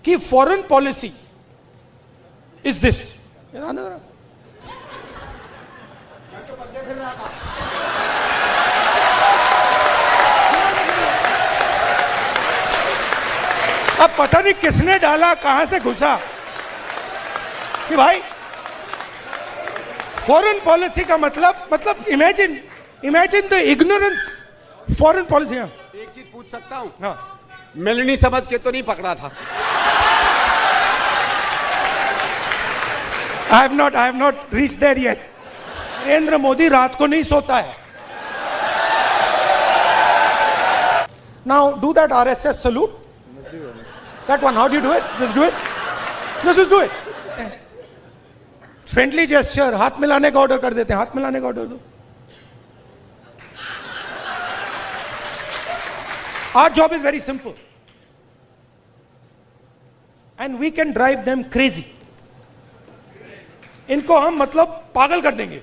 कि foreign policy is this. अब पता नहीं किसने डाला, कहां से घुसा कि भाई फॉरेन पॉलिसी का मतलब imagine the ignorance foreign policy. एक चीज पूछ सकता हूं? हाँ, मेलनी समझ के तो नहीं पकड़ा था? I have not reached there yet. Narendra Modi रात को नहीं सोता है। Now do that RSS salute. That one, how do you do it? Just do it. Just do it. Friendly gesture, हाथ मिलाने का ऑर्डर कर देते हैं, हाथ मिलाने का ऑर्डर दो। Our job is very simple. And we can drive them crazy. इनको हम मतलब पागल कर देंगे।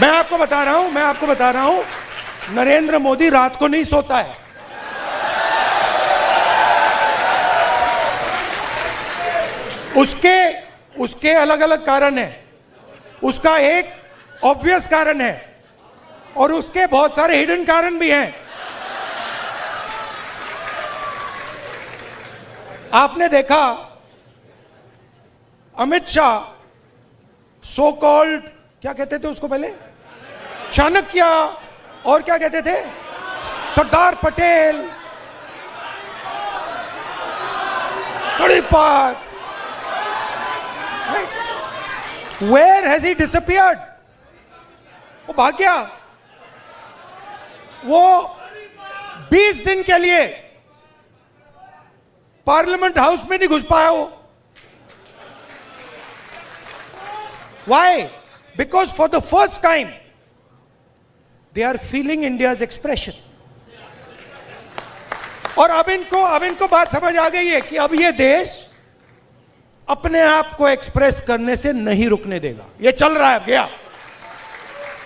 मैं आपको बता रहा हूं, नरेंद्र मोदी रात को नहीं सोता है। उसके अलग अलग कारण है। उसका एक ऑब्वियस कारण है और उसके बहुत सारे हिडन कारण भी हैं। आपने देखा अमित शाह सो कॉल्ड, क्या कहते थे उसको पहले, चाणक्य, और क्या कहते थे, Sardar Patel, तड़ीपार। Where has he disappeared? वो भाग गया। वो 20 दिन के लिए पार्लियामेंट हाउस में नहीं घुस पाया वो। Why? Because for the first time they are feeling India's expression. और अब इनको बात समझ आ गई है कि अब ये देश अपने आप को एक्सप्रेस करने से नहीं रुकने देगा। ये चल रहा है गया,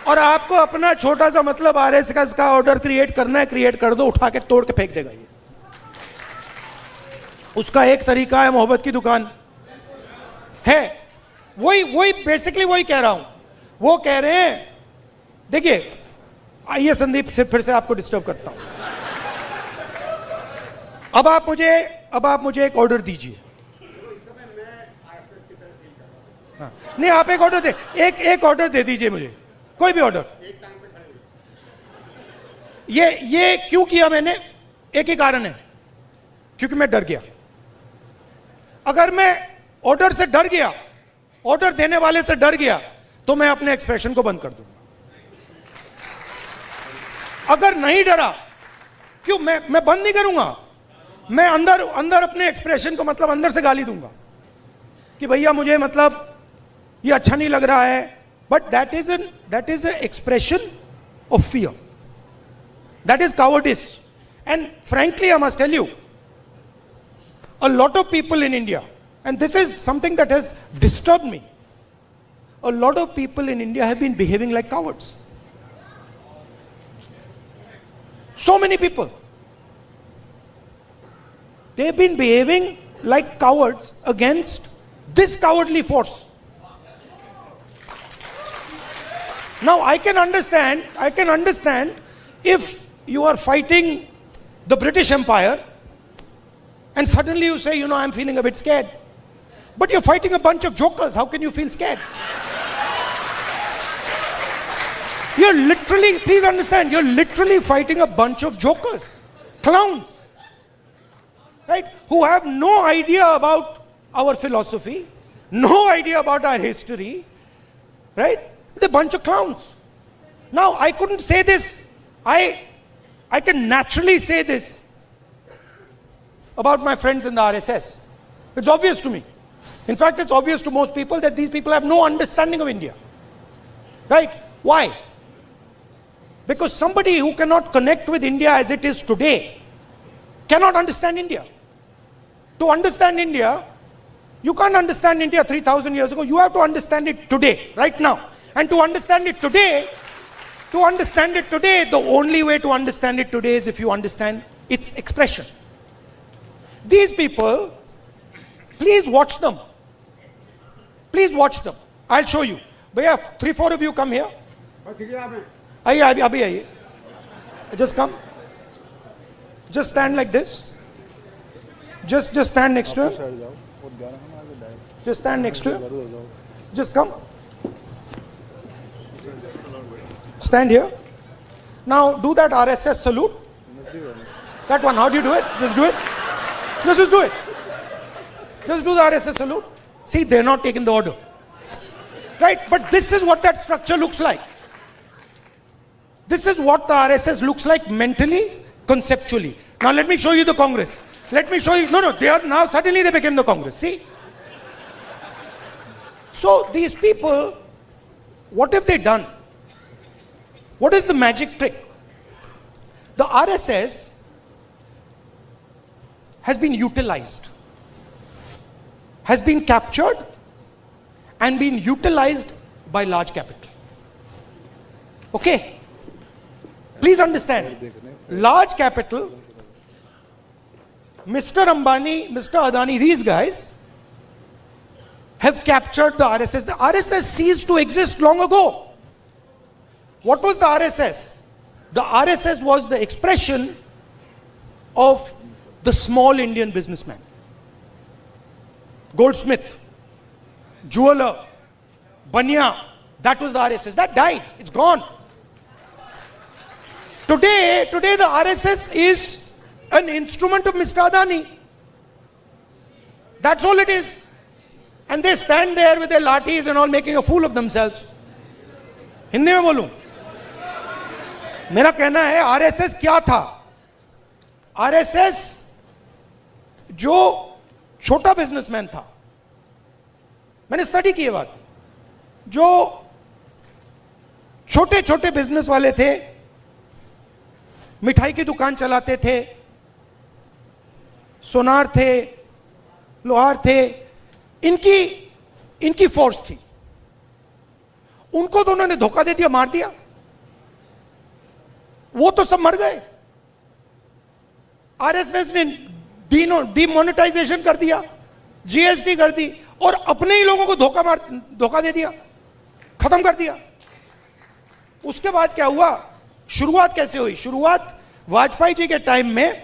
और आपको अपना छोटा सा मतलब आरएसएस का ऑर्डर क्रिएट करना है, क्रिएट कर दो, उठा के तोड़ के फेंक देगा। ये उसका एक तरीका है, मोहब्बत की दुकान है। वही बेसिकली वही कह रहा हूं। वो कह रहे हैं, देखिए, आइए संदीप से फिर से आपको डिस्टर्ब करता हूं। अब आप मुझे एक ऑर्डर दीजिए। हाँ, नहीं, आप एक ऑर्डर एक ऑर्डर दे दीजिए मुझे, कोई भी ऑर्डर। ये क्यों किया मैंने? एक ही कारण है, क्योंकि मैं डर गया। अगर मैं ऑर्डर से डर गया, ऑर्डर देने वाले से डर गया, तो मैं अपने एक्सप्रेशन को बंद कर दूंगा। अगर नहीं डरा, क्यों मैं बंद नहीं करूंगा। मैं अंदर अपने एक्सप्रेशन को मतलब अंदर से गाली दूंगा कि भैया मुझे मतलब ये अच्छा नहीं लग रहा है। But that is an expression of fear. That is cowardice. And frankly, I must tell you, a lot of people in India, and this is something that has disturbed me, a lot of people in India have been behaving like cowards. So many people. They've been behaving like cowards against this cowardly force. Now I can understand if you are fighting the British Empire and suddenly you say, I'm feeling a bit scared. But you're fighting a bunch of jokers. How can you feel scared? Please understand, you're literally fighting a bunch of jokers, clowns, right? Who have no idea about our philosophy, no idea about our history, right? They're a bunch of clowns. Now, I couldn't say this. I can naturally say this about my friends in the RSS. It's obvious to me. In fact, it's obvious to most people that these people have no understanding of India. Right? Why? Because somebody who cannot connect with India as it is today cannot understand India. To understand India, you can't understand India 3,000 years ago. You have to understand it today, right now. And to understand it today, the only way to understand it today is if you understand its expression. These people, please watch them. Please watch them. I'll show you. भैया 3-4 of you come here. बच गया मैं आइए अभी आइए. Just come. Just stand like this. Just stand next to him. Just stand next to him. Just come. Stand here. Now do that RSS salute. That one. How do you do it? Just do it. Just do it. Just do the RSS salute. See, they're not taking the order. Right? But this is what that structure looks like. This is what the RSS looks like mentally, conceptually. Now let me show you the Congress. Let me show you. No, they are now, suddenly they became the Congress. See? So these people, what have they done? What is the magic trick? The RSS has been utilized, has been captured and been utilized by large capital. Okay? Please understand, large capital, Mr. Ambani, Mr. Adani, these guys have captured the RSS. The RSS ceased to exist long ago. What was the RSS? The RSS was the expression of the small Indian businessman. Goldsmith, jeweler, Banya, that was the RSS. That died. It's gone. Today the RSS is an instrument of Mr. Adani. That's all it is. And they stand there with their lathis and all making a fool of themselves. Hindi में बोलूं, मेरा कहना है RSS क्या था? RSS जो छोटा businessman था, मैंने स्टडी की बात, जो छोटे छोटे बिजनेस वाले थे, मिठाई की दुकान चलाते थे, सोनार थे, लोहार थे, इनकी फोर्स थी. उनको तो उन्होंने धोखा दे दिया, मार दिया. वो तो सब मर गए. आरएसएस ने डीमोनेटाइजेशन कर दिया, जीएसटी कर दी और अपने ही लोगों को धोखा दे दिया, खत्म कर दिया. उसके बाद क्या हुआ? शुरुआत कैसे हुई? शुरुआत वाजपेयी जी के टाइम में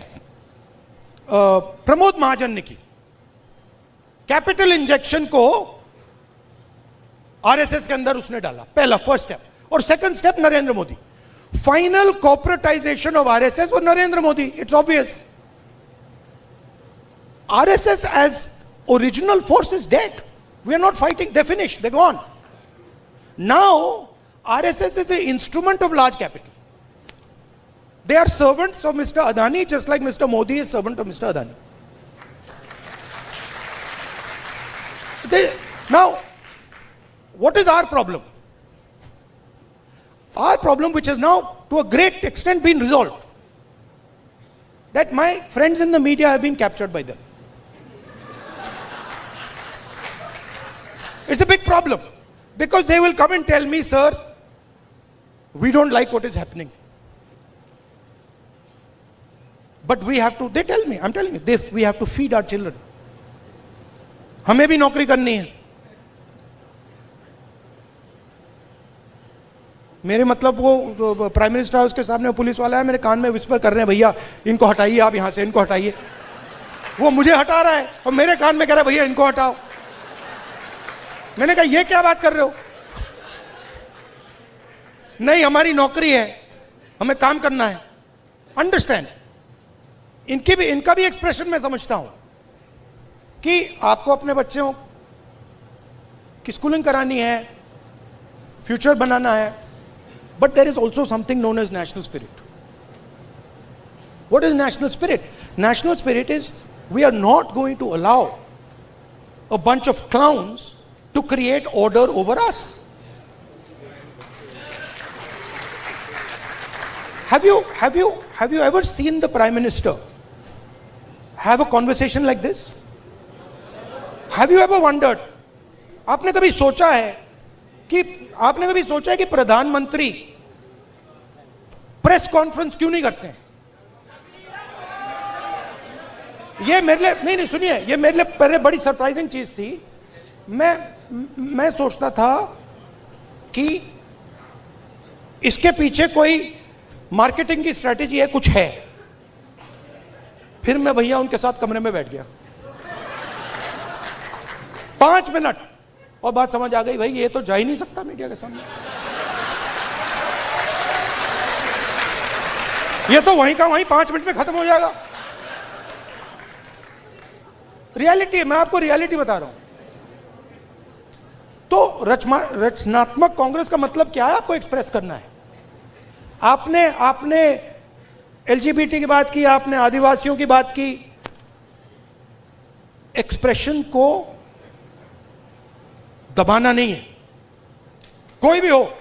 प्रमोद महाजन ने की. कैपिटल इंजेक्शन को आरएसएस के अंदर उसने डाला, पहला फर्स्ट स्टेप. और second step Narendra Modi. Final corporatisation of RSS और Narendra Modi. It's obvious. RSS as original force is dead. We are not fighting. They finish, they gone. Now RSS is a instrument of large capital. They are servants of Mr. Adani, just like Mr. Modi is servant of Mr. Adani. Now, what is our problem? Our problem, which has now to a great extent been resolved, that my friends in the media have been captured by them. It's a big problem, because they will come and tell me, sir, we don't like what is happening. But we have to, they tell me, I'm telling you, we have to feed our children. हमें भी नौकरी करनी है. मेरे मतलब वो prime minister house के सामने पुलिस वाला है, मेरे कान में विस्पर कर रहे हैं, भैया इनको हटाइए, आप यहां से इनको हटाइए. वो मुझे हटा रहा है और मेरे कान में कह रहा है, भैया इनको हटाओ. मैंने कहा ये क्या बात कर रहे हो? नहीं, हमारी नौकरी है, हमें काम करना है. अंडरस्टैंड. इनका भी एक्सप्रेशन मैं समझता हूं कि आपको अपने बच्चों की स्कूलिंग करानी है, फ्यूचर बनाना है. But there is also something known as national spirit. What is national spirit? National spirit is we are not going to allow a bunch of clowns to create order over us. Have you ever seen the Prime Minister have a conversation like this? Have you ever wondered? आपने कभी सोचा है कि प्रधानमंत्री press conference क्यों नहीं करते हैं? ये मेरे लिए नहीं सुनिए, ये मेरे लिए पहले बड़ी सरप्राइजिंग चीज थी। मैं सोचता था कि इसके पीछे कोई मार्केटिंग की स्ट्रेटेजी है, कुछ है। फिर मैं भैया उनके साथ कमरे में बैठ गया 5 मिनट और बात समझ आ गई, भाई ये तो जा ही नहीं सकता मीडिया के सामने, ये तो वहीं का वहीं 5 मिनट में खत्म हो जाएगा। रियलिटी है, मैं आपको रियलिटी बता रहा हूं। तो रचनात्मक कांग्रेस का मतलब क्या है? आपको एक्सप्रेस करना है। आपने एलजीबीटी की बात की, आपने आदिवासियों की बात की। एक्सप्रेशन को दबाना नहीं है, कोई भी हो।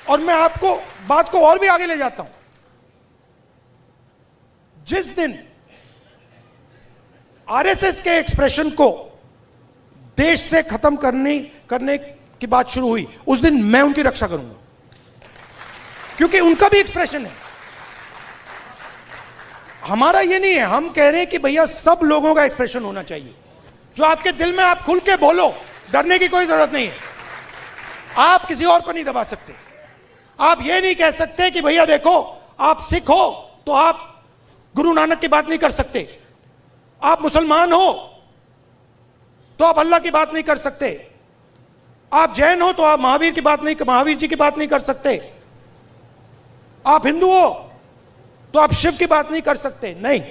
और मैं आपको बात को और भी आगे ले जाता हूं। जिस दिन आरएसएस के एक्सप्रेशन को देश से खत्म करने की बात शुरू हुई, उस दिन मैं उनकी रक्षा करूंगा, क्योंकि उनका भी एक्सप्रेशन है। हमारा ये नहीं है, हम कह रहे हैं कि भैया सब लोगों का एक्सप्रेशन होना चाहिए। जो आपके दिल में, आप खुल के बोलो, डरने की कोई जरूरत नहीं है। आप किसी और को नहीं दबा सकते। आप ये नहीं कह सकते कि भैया देखो आप सिख हो तो आप गुरु नानक की बात नहीं कर सकते, आप मुसलमान हो तो आप अल्लाह की बात नहीं कर सकते, आप जैन हो तो आप महावीर जी की बात नहीं कर सकते, आप हिंदू हो तो आप शिव की बात नहीं कर सकते। नहीं,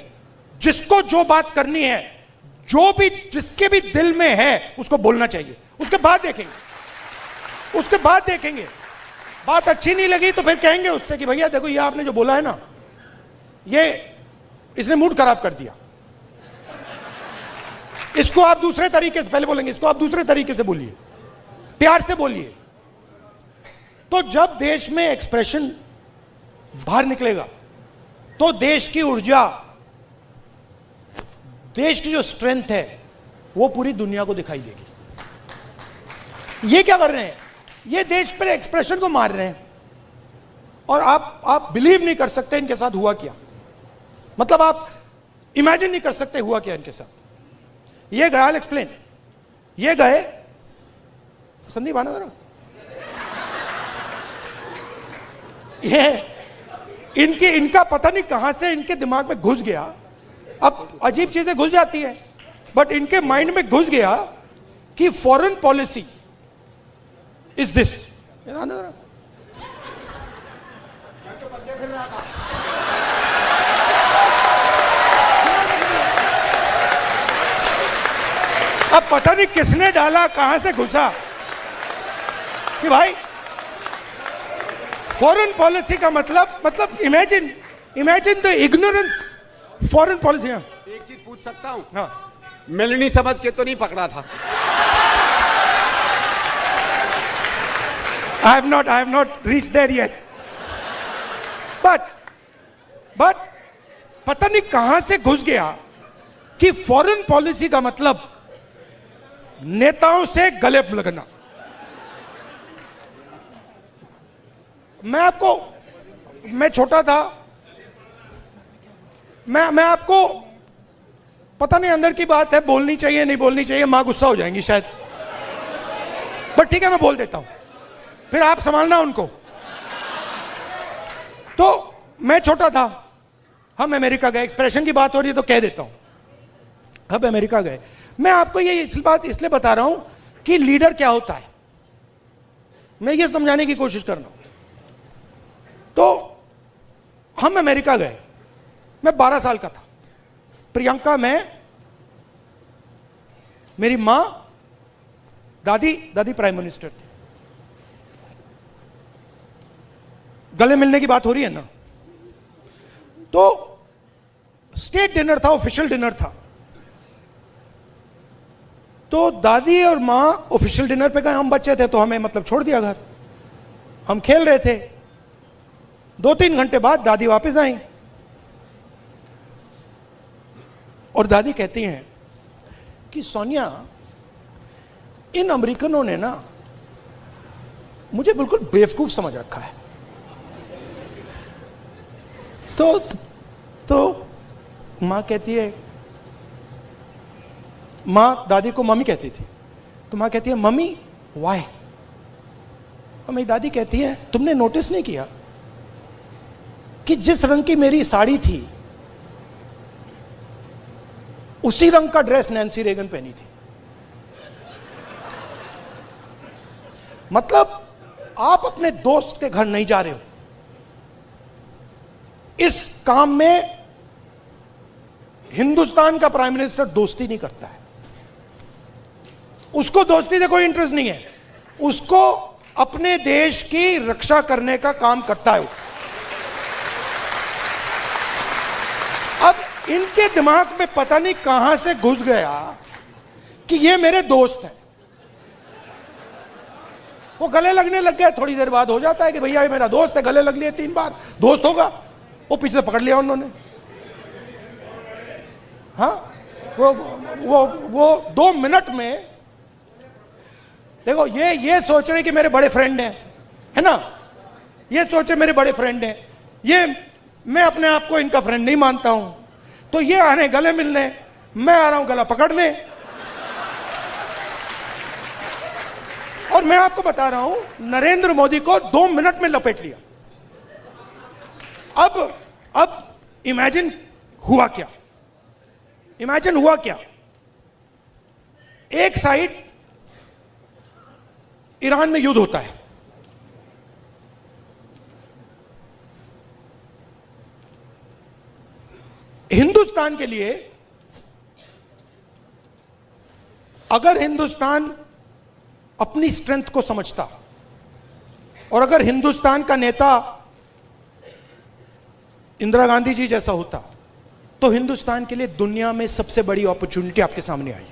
जिसको जो बात करनी है, जो भी जिसके भी दिल में है, उसको बोलना चाहिए। उसके बाद देखेंगे बात अच्छी नहीं लगी तो फिर कहेंगे उससे कि भैया देखो ये आपने जो बोला है ना, ये इसने मूड खराब कर दिया, इसको आप दूसरे तरीके से, पहले बोलेंगे इसको आप दूसरे तरीके से बोलिए, प्यार से बोलिए। तो जब देश में एक्सप्रेशन बाहर निकलेगा तो देश की ऊर्जा, देश की जो स्ट्रेंथ है वो पूरी दुनिया को दिखाई देगी। ये क्या कर रहे हैं? ये देश पर एक्सप्रेशन को मार रहे हैं। और आप बिलीव नहीं कर सकते इनके साथ हुआ क्या। मतलब आप इमेजिन नहीं कर सकते हुआ क्या इनके साथ। ये गए, आई विल एक्सप्लेन। ये गए, संदीप आना जरा, ये इनका पता नहीं कहां से इनके दिमाग में घुस गया। अब अजीब चीजें घुस जाती हैं, बट इनके माइंड में घुस गया कि फॉरेन पॉलिसी इज दिस। अब पता नहीं किसने डाला, कहां से घुसा कि भाई फॉरेन पॉलिसी का मतलब imagine the ignorance. Foreign policy. एक चीज पूछ सकता हूं? हाँ, मेलनी समझ के तो नहीं पकड़ा था? I have not reached there yet. But पता नहीं कहां से घुस गया कि फॉरेन पॉलिसी का मतलब नेताओं से गले लगना। मैं छोटा था, मैं आपको पता नहीं अंदर की बात है, बोलनी चाहिए नहीं बोलनी चाहिए, मां गुस्सा हो जाएंगी शायद, बट ठीक है मैं बोल देता हूं, फिर आप संभालना उनको। तो मैं छोटा था, हम अमेरिका गए। एक्सप्रेशन की बात हो रही है तो कह देता हूं, हम अमेरिका गए। मैं आपको ये इसलिए बता रहा हूं कि लीडर क्या होता है, मैं ये समझाने की कोशिश कर रहा हूं। तो हम अमेरिका गए, मैं 12 साल का था। प्रियंका, मैं, मेरी मां, दादी प्राइम मिनिस्टर थे। गले मिलने की बात हो रही है ना। तो स्टेट डिनर था, ऑफिशियल डिनर था। तो दादी और मां ऑफिशियल डिनर पे गए, हम बच्चे थे तो हमें मतलब छोड़ दिया घर। हम खेल रहे थे। 2-3 घंटे बाद दादी वापस आई और दादी कहती हैं कि सोनिया, इन अमेरिकनों ने ना मुझे बिल्कुल बेवकूफ समझ रखा है। तो मां कहती है माँ दादी को मम्मी कहती थी, तो माँ कहती है मम्मी वाई, और मेरी दादी कहती है तुमने नोटिस नहीं किया कि जिस रंग की मेरी साड़ी थी उसी रंग का ड्रेस नैन्सी रेगन पहनी थी। मतलब आप अपने दोस्त के घर नहीं जा रहे हो, इस काम में हिंदुस्तान का प्राइम मिनिस्टर दोस्ती नहीं करता है, उसको दोस्ती से कोई इंटरेस्ट नहीं है, उसको अपने देश की रक्षा करने का काम करता है। अब इनके दिमाग में पता नहीं कहां से घुस गया कि ये मेरे दोस्त हैं, वो गले लगने लग गए। थोड़ी देर बाद हो जाता है कि भैया ये मेरा दोस्त है, गले लग लिए 3 बार, दोस्त होगा, वो पीछे से पकड़ लिया उन्होंने। हाँ, वो 2 मिनट में देखो, ये सोच रहे कि मेरे बड़े फ्रेंड हैं, है ना, ये सोचे मेरे बड़े फ्रेंड हैं, ये मैं अपने आप को इनका फ्रेंड नहीं मानता हूं, तो ये आ रहे गले मिलने, मैं आ रहा हूं गला पकड़ने। और मैं आपको बता रहा हूं, नरेंद्र मोदी को 2 मिनट में लपेट लिया। अब इमेजिन हुआ क्या, इमेजिन हुआ क्या, एक साइड ईरान में युद्ध होता है, हिंदुस्तान के लिए अगर हिंदुस्तान अपनी स्ट्रेंथ को समझता और अगर हिंदुस्तान का नेता इंदिरा गांधी जी जैसा होता तो हिंदुस्तान के लिए दुनिया में सबसे बड़ी अपॉर्चुनिटी आपके सामने आई।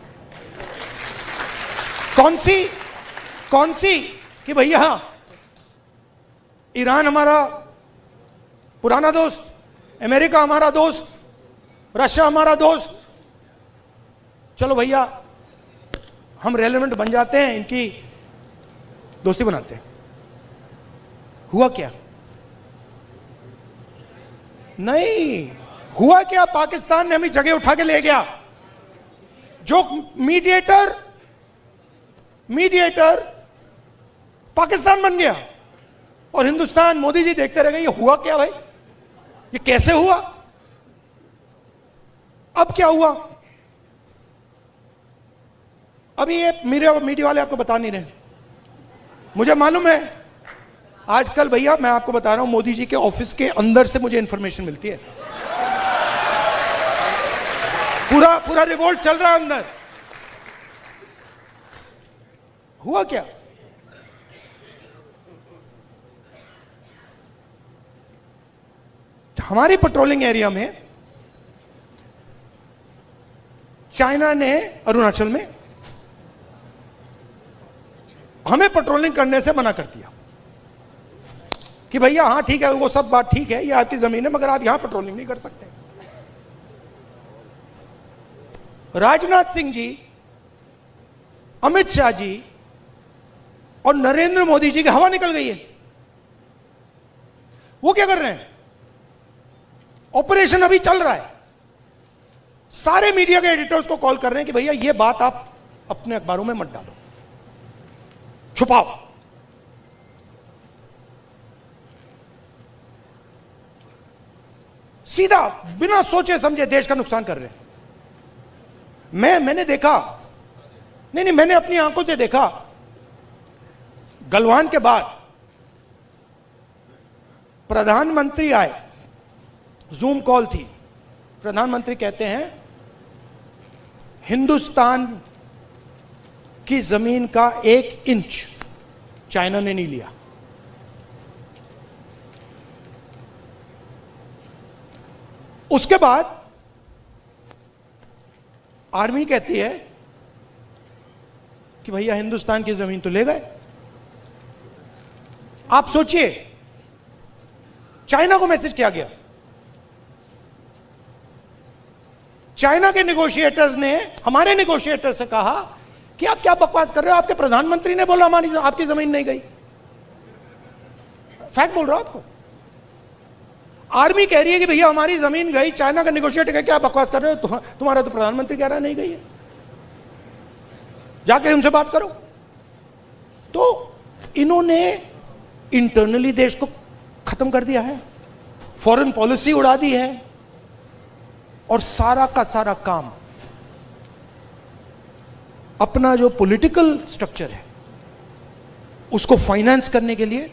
कौन सी कि भैया ईरान हमारा पुराना दोस्त, अमेरिका हमारा दोस्त, रशिया हमारा दोस्त, चलो भैया हम रेलेवेंट बन जाते हैं, इनकी दोस्ती बनाते हैं। हुआ क्या? नहीं हुआ क्या, पाकिस्तान ने हमें जगह उठा के ले गया। जो मीडिएटर पाकिस्तान बन गया और हिंदुस्तान, मोदी जी देखते रह गए। ये हुआ क्या भाई, ये कैसे हुआ? अब क्या हुआ? अभी ये मीडिया वाले आपको बता नहीं रहे, मुझे मालूम है। आजकल भैया मैं आपको बता रहा हूं, मोदी जी के ऑफिस के अंदर से मुझे इंफॉर्मेशन मिलती है, पूरा रिवोल्ट चल रहा है अंदर। हुआ क्या? हमारी पेट्रोलिंग एरिया में चाइना ने अरुणाचल में हमें पेट्रोलिंग करने से मना कर दिया कि भैया हाँ ठीक है, वो सब बात ठीक है, ये आपकी जमीन है, मगर आप यहां पेट्रोलिंग नहीं कर सकते। राजनाथ सिंह जी, अमित शाह जी और नरेंद्र मोदी जी की हवा निकल गई है। वो क्या कर रहे हैं? ऑपरेशन अभी चल रहा है, सारे मीडिया के एडिटर्स को कॉल कर रहे हैं कि भैया ये बात आप अपने अखबारों में मत डालो, छुपाओ। सीधा बिना सोचे समझे देश का नुकसान कर रहे हैं। मैंने देखा, नहीं मैंने अपनी आंखों से देखा, गलवान के बाद प्रधानमंत्री आए, जूम कॉल थी, प्रधानमंत्री कहते हैं हिंदुस्तान की जमीन का 1 इंच चाइना ने नहीं लिया। उसके बाद आर्मी कहती है कि भैया हिंदुस्तान की जमीन तो ले गए। आप सोचिए, चाइना को मैसेज किया गया, चाइना के नेगोशिएटर्स ने हमारे नेगोशिएटर से कहा कि आप क्या बकवास कर रहे हो, आपके प्रधानमंत्री ने बोला हमारी आपकी जमीन नहीं गई। फैक्ट बोल रहा हूं आपको। आर्मी कह रही है कि भैया हमारी जमीन गई, चाइना का नेगोशिएटर कह के आप बकवास कर रहे हो, तुम्हारा तो प्रधानमंत्री कह रहा है नहीं गई है। जाके उनसे बात करो। तो इन्होंने इंटरनली देश को खत्म कर दिया है, फॉरेन पॉलिसी उड़ा दी है, और सारा का सारा काम अपना जो पॉलिटिकल स्ट्रक्चर है उसको फाइनेंस करने के लिए,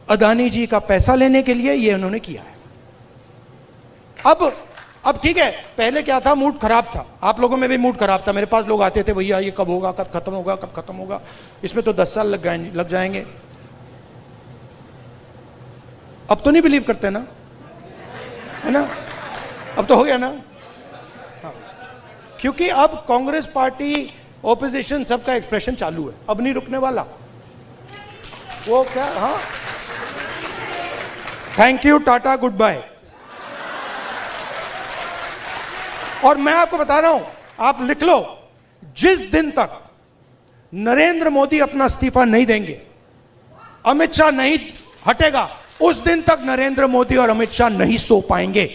अदानी जी का पैसा लेने के लिए ये उन्होंने किया है। अब ठीक है, पहले क्या था, मूड खराब था, आप लोगों में भी मूड खराब था, मेरे पास लोग आते थे, भैया ये कब होगा, कब खत्म होगा, कब खत्म होगा, इसमें तो 10 साल लग जाएंगे। अब तो नहीं बिलीव करते ना, है ना, अब तो हो गया ना। हाँ। क्योंकि अब कांग्रेस पार्टी, ऑपोजिशन, सबका एक्सप्रेशन चालू है, अब नहीं रुकने वाला वो क्या। हाँ, thank you, tata, good bye. और मैं आपको बता रहा हूं, आप लिख लो, जिस दिन तक नरेंद्र मोदी अपना इस्तीफा नहीं देंगे, अमित शाह नहीं हटेगा, उस दिन तक नरेंद्र मोदी और अमित शाह नहीं सो पाएंगे।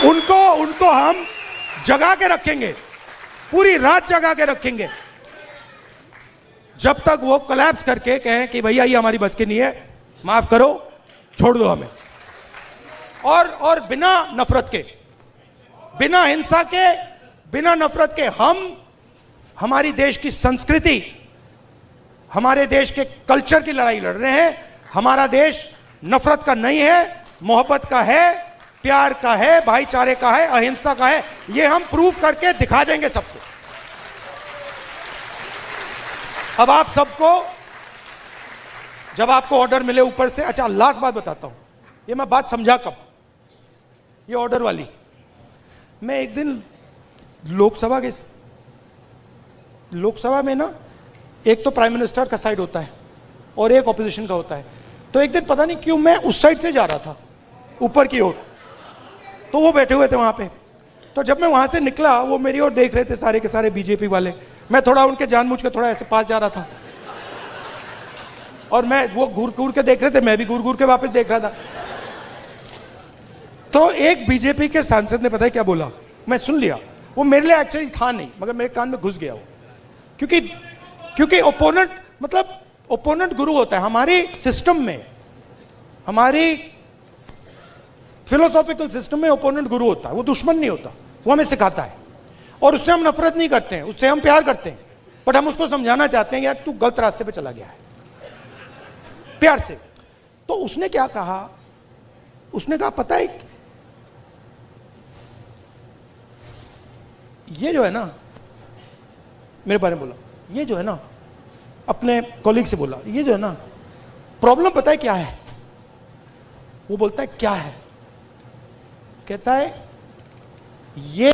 उनको हम जगा के रखेंगे, पूरी रात जगा के रखेंगे, जब तक वो कोलैप्स करके कहें कि भैया ये हमारी बस की नहीं है, माफ करो, छोड़ दो हमें। और बिना नफरत के, बिना हिंसा के, बिना नफरत के हम हमारी देश की संस्कृति, हमारे देश के कल्चर की लड़ाई लड़ रहे हैं। हमारा देश नफरत का नहीं है, मोहब्बत का है, प्यार का है, भाईचारे का है, अहिंसा का है। ये हम प्रूव करके दिखा देंगे सबको। अब आप सबको, जब आपको ऑर्डर मिले ऊपर से, अच्छा लास्ट बात बताता हूं, ये मैं बात समझा कब, ये ऑर्डर वाली, मैं एक दिन लोकसभा में ना, एक तो प्राइम मिनिस्टर का साइड होता है और एक ऑपोजिशन का होता है, तो एक दिन पता नहीं क्यों मैं उस साइड से जा रहा था ऊपर की ओर, तो वो बैठे हुए थे वहां पे। तो जब मैं वहां से निकला, वो मेरी ओर देख रहे थे सारे के सारे बीजेपी वाले, मैं थोड़ा उनके जानबूझ के थोड़ा ऐसे पास जा रहा था, और मैं, वो घूर घूर के देख रहे थे, मैं भी घूर घूर के वापस देख रहा था। तो एक बीजेपी के सांसद ने पता है क्या बोला, मैं सुन लिया, वो मेरे लिए एक्चुअली था नहीं, मगर मेरे कान में घुस गया वो, क्योंकि ओपोनेंट, मतलब ओपोनेंट गुरु होता है हमारे सिस्टम में, हमारी फिलोसॉफिकल सिस्टम में ओपोनेंट गुरु होता है, वो दुश्मन नहीं होता, वो हमें सिखाता है, और उससे हम नफरत नहीं करते हैं, उससे हम प्यार करते हैं, बट हम उसको समझाना चाहते हैं यार तू गलत रास्ते पे चला गया है, प्यार से। तो उसने क्या कहा, उसने कहा पता है, ये जो है ना, मेरे बारे में बोला, ये जो है ना, अपने कॉलीग से बोला, ये जो है ना प्रॉब्लम पता है क्या है, वो बोलता है क्या है, कहता है ये,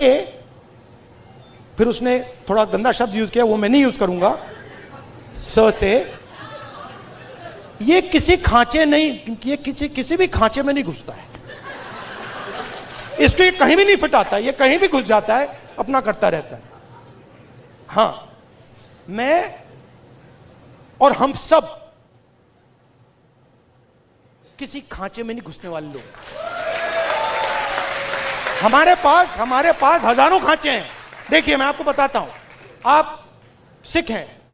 फिर उसने थोड़ा गंदा शब्द यूज किया, वो मैं नहीं यूज करूंगा, स से, ये किसी खांचे नहीं, ये किसी भी खांचे में नहीं घुसता है, इसको ये कहीं भी नहीं फिट आता है, ये कहीं भी घुस जाता है, अपना करता रहता है। हां, मैं और हम सब किसी खांचे में नहीं घुसने वाले लोग। हमारे पास हजारों खांचे हैं। देखिए मैं आपको बताता हूं, आप सिख हैं,